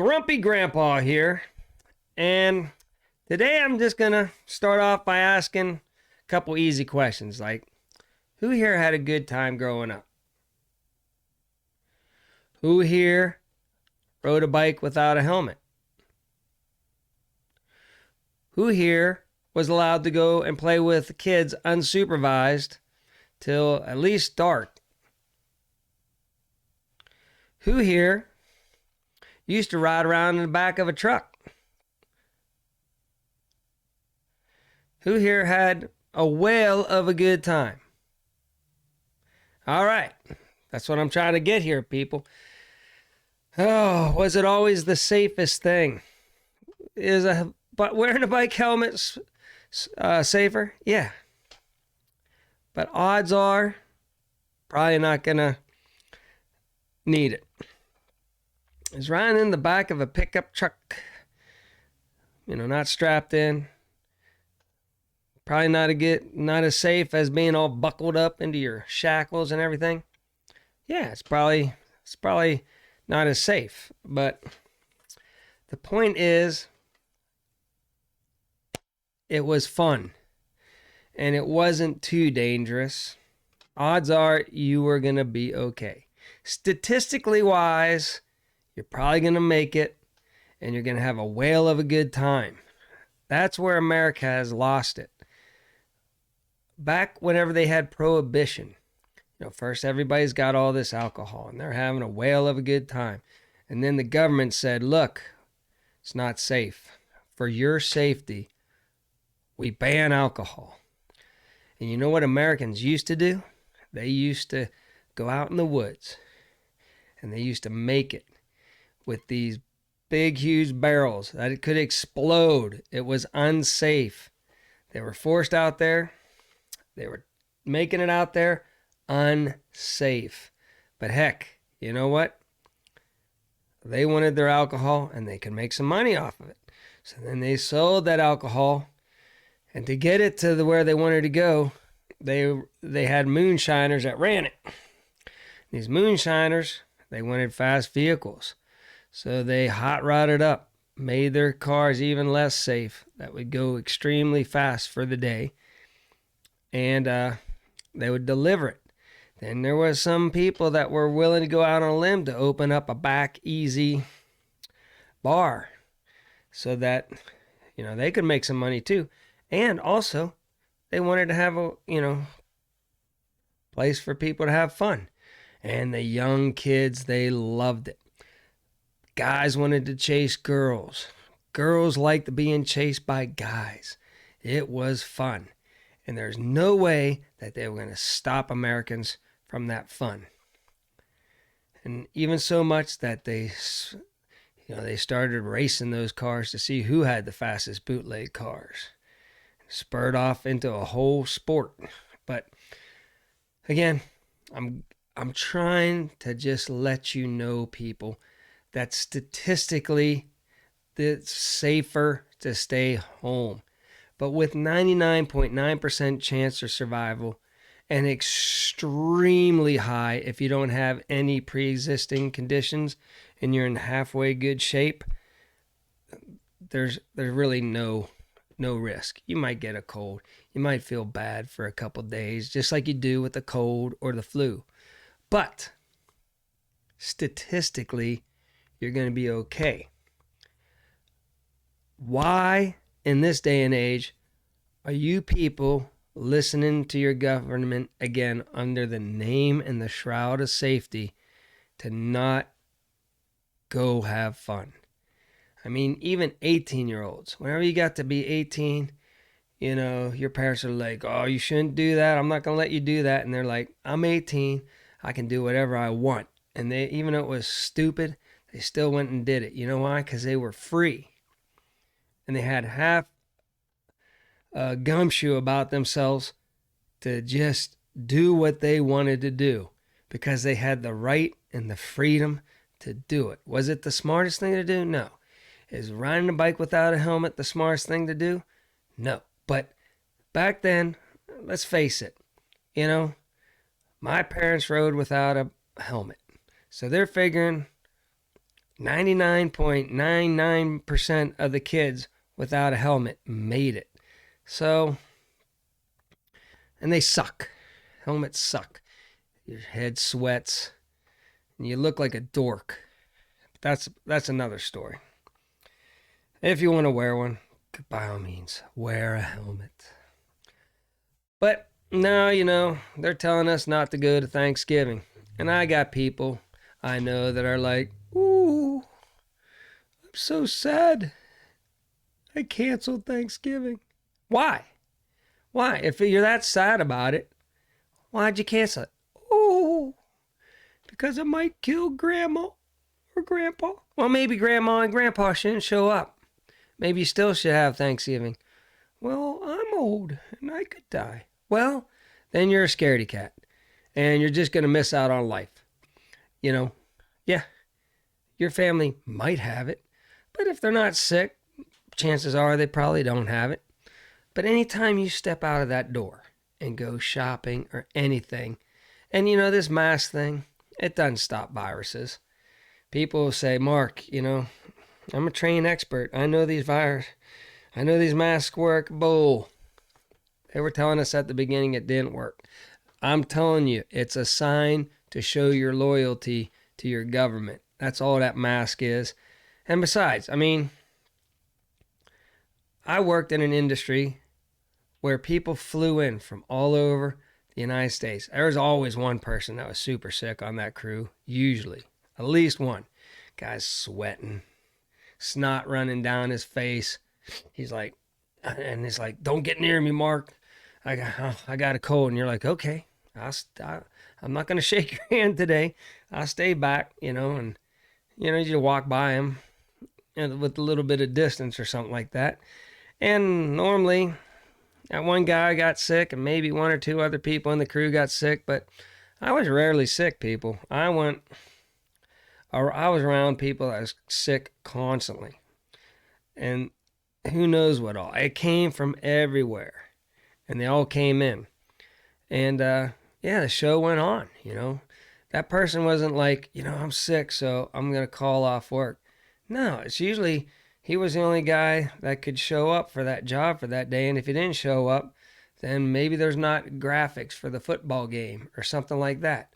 Grumpy Grandpa here, and today I'm just gonna start off by asking a couple easy questions like who here had a good time growing up? Who here rode a bike without a helmet? Who here was allowed to go and play with kids unsupervised till at least dark? Who here used to ride around in the back of a truck? Who here had a whale of a good time? All right, that's what I'm trying to get here, people. Oh, was it always the safest thing? But wearing a bike helmet safer? Yeah. But odds are probably not gonna need it. Is riding in the back of a pickup truck, not strapped in, probably not as safe as being all buckled up into your shackles and everything. Yeah, it's probably not as safe. But the point is, it was fun, and it wasn't too dangerous. Odds are you were gonna be okay. Statistically wise, you're probably going to make it, and you're going to have a whale of a good time. That's where America has lost it. Back whenever they had prohibition, first everybody's got all this alcohol, and they're having a whale of a good time. And then the government said, look, it's not safe. For your safety, we ban alcohol. And you know what Americans used to do? They used to go out in the woods, and they used to make it with these big, huge barrels that it could explode. It was unsafe. They were forced out there. They were making it out there unsafe. But heck, you know what? They wanted their alcohol, and they could make some money off of it. So then they sold that alcohol, and to get it to where they wanted to go, they had moonshiners that ran it. These moonshiners, they wanted fast vehicles. So they hot rodded up, made their cars even less safe, that would go extremely fast for the day, and they would deliver it. Then there was some people that were willing to go out on a limb to open up a back easy bar so that, they could make some money too. And also, they wanted to have a, place for people to have fun. And the young kids, they loved it. Guys wanted to chase girls. Girls liked being chased by guys. It was fun. And there's no way that they were going to stop Americans from that fun. And even so much that they started racing those cars to see who had the fastest bootleg cars. Spurred off into a whole sport. But again, I'm trying to just let you know, people, that statistically it's safer to stay home. But with 99.9% chance of survival and extremely high if you don't have any pre-existing conditions and you're in halfway good shape, there's really no risk. You might get a cold. You might feel bad for a couple days, just like you do with the cold or the flu. But statistically, you're going to be okay. Why, in this day and age, are you people listening to your government, again, under the name and the shroud of safety, to not go have fun? I mean, even 18-year-olds, whenever you got to be 18, your parents are like, oh, you shouldn't do that. I'm not going to let you do that. And they're like, I'm 18. I can do whatever I want. And they, even though it was stupid, they still went and did it. You know why? Because they were free. And they had half a gumshoe about themselves to just do what they wanted to do because they had the right and the freedom to do it. Was it the smartest thing to do? No. Is riding a bike without a helmet the smartest thing to do? No. But back then, let's face it, my parents rode without a helmet. So they're figuring 99.99% of the kids without a helmet made it. So, and they suck. Helmets suck. Your head sweats, and you look like a dork. That's another story. If you want to wear one, by all means, wear a helmet. But now, they're telling us not to go to Thanksgiving. And I got people I know that are like, ooh, I'm so sad. I canceled Thanksgiving. Why? Why? If you're that sad about it, why'd you cancel it? Oh, because it might kill Grandma or Grandpa. Well, maybe Grandma and Grandpa shouldn't show up. Maybe you still should have Thanksgiving. Well, I'm old and I could die. Well, then you're a scaredy cat and you're just going to miss out on life. Yeah, your family might have it, but if they're not sick, chances are they probably don't have it. But anytime you step out of that door and go shopping or anything, and this mask thing, it doesn't stop viruses. People say, Mark, I'm a trained expert. I know these masks work. Bull. They were telling us at the beginning it didn't work. I'm telling you, it's a sign to show your loyalty to your government. That's all that mask is. And besides, I worked in an industry where people flew in from all over the United States. There was always one person that was super sick on that crew, usually. At least one. Guy's sweating, snot running down his face. He's like, don't get near me, Mark. I got a cold. And you're like, okay, I'm not going to shake your hand today. I'll stay back, and, you walk by him with a little bit of distance or something like that. And normally, that one guy got sick and maybe one or two other people in the crew got sick, but I was rarely sick, people. I was around people that was sick constantly. And who knows what all. It came from everywhere. And they all came in. And, the show went on, That person wasn't like, I'm sick, so I'm going to call off work. No, it's usually he was the only guy that could show up for that job for that day. And if he didn't show up, then maybe there's not graphics for the football game or something like that.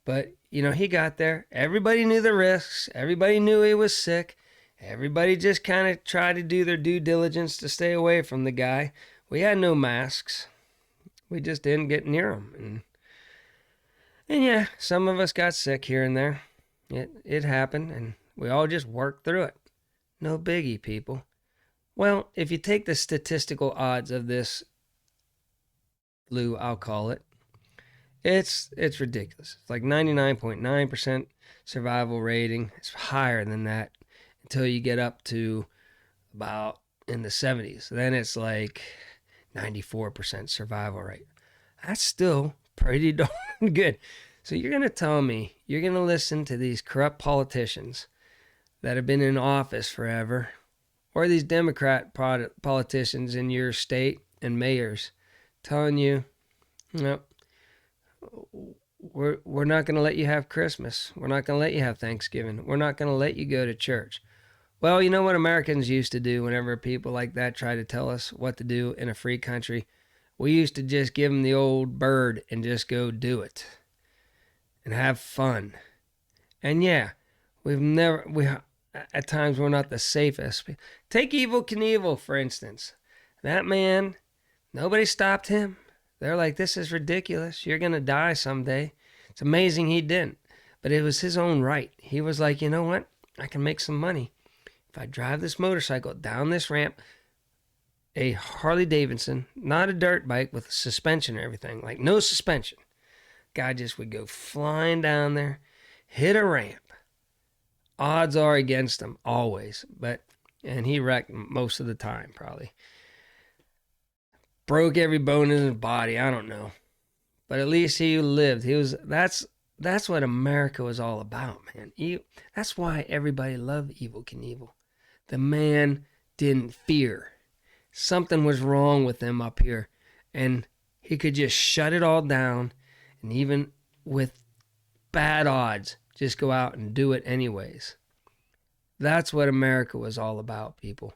But, he got there. Everybody knew the risks. Everybody knew he was sick. Everybody just kind of tried to do their due diligence to stay away from the guy. We had no masks. We just didn't get near him. And yeah, some of us got sick here and there. It happened, and we all just worked through it. No biggie, people. Well, if you take the statistical odds of this flu, I'll call it, it's ridiculous. It's like 99.9% survival rating. It's higher than that until you get up to about in the 70s. Then it's like 94% survival rate. That's still pretty darn good. So you're going to tell me you're going to listen to these corrupt politicians that have been in office forever, or these Democrat politicians in your state and mayors telling you, no, we're not going to let you have Christmas. We're not going to let you have Thanksgiving. We're not going to let you go to church. Well, you know what Americans used to do whenever people like that try to tell us what to do in a free country? We used to just give them the old bird and just go do it and have fun. And yeah, at times we're not the safest. Take Evel Knievel, for instance. That man, nobody stopped him. They're like, this is ridiculous. You're going to die someday. It's amazing he didn't. But it was his own right. He was like, you know what? I can make some money. If I drive this motorcycle down this ramp, a Harley Davidson, not a dirt bike with a suspension and everything, like no suspension. Guy just would go flying down there, hit a ramp. Odds are against him, always. And he wrecked most of the time, probably. Broke every bone in his body, I don't know. But at least he lived. That's what America was all about, man. That's why everybody loved Evel Knievel. The man didn't fear. Something was wrong with him up here. And he could just shut it all down. And even with bad odds, just go out and do it anyways. That's what America was all about, people.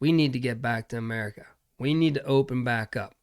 We need to get back to America. We need to open back up.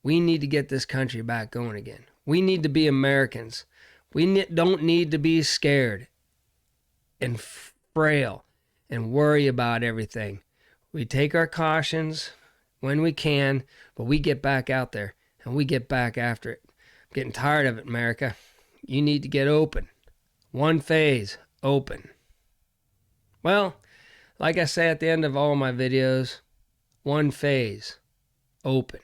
We need to get this country back going again. We need to be Americans. We don't need to be scared and frail and worry about everything. We take our cautions when we can, but we get back out there and we get back after it. I'm getting tired of it, America. You need to get open. One phase, open. Well, like I say at the end of all my videos, one phase, open.